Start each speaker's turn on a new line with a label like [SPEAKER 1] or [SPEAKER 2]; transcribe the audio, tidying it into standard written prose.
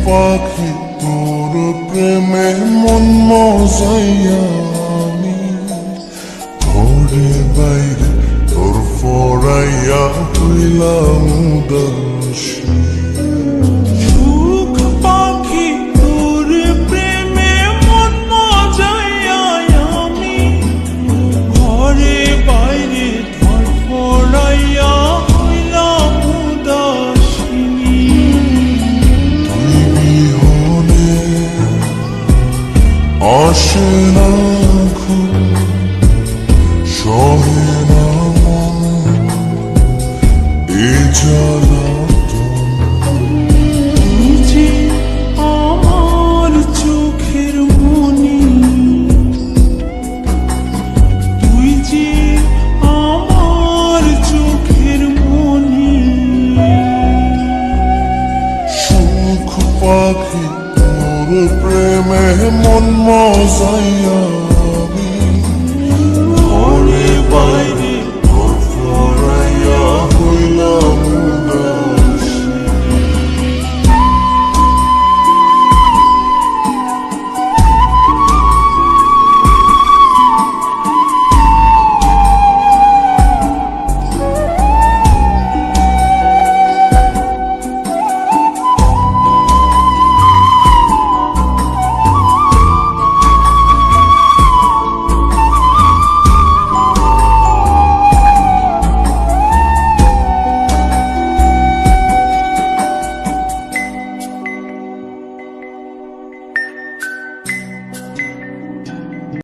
[SPEAKER 1] পাখি তোর প্রেমে মন মজাইয়া আমি ঘরে বাইরে তোর ফরাইয়া হইলাম উদাসী।
[SPEAKER 2] সুখ পাখি তোর প্রেমে মন মজাইয়া আমি ঘরে বাইরে ধরফরাইয়া হইলাম উদাসিনী।
[SPEAKER 1] তুই বিহনে আসে না ঘুম, সহে না মন এ জ্বালাতন।
[SPEAKER 2] তুই যে আমার চোখের মনি, তুই যে আমার চোখের মনি।
[SPEAKER 1] সুখ পাখি তোর প্রেমে মন মজাইয়া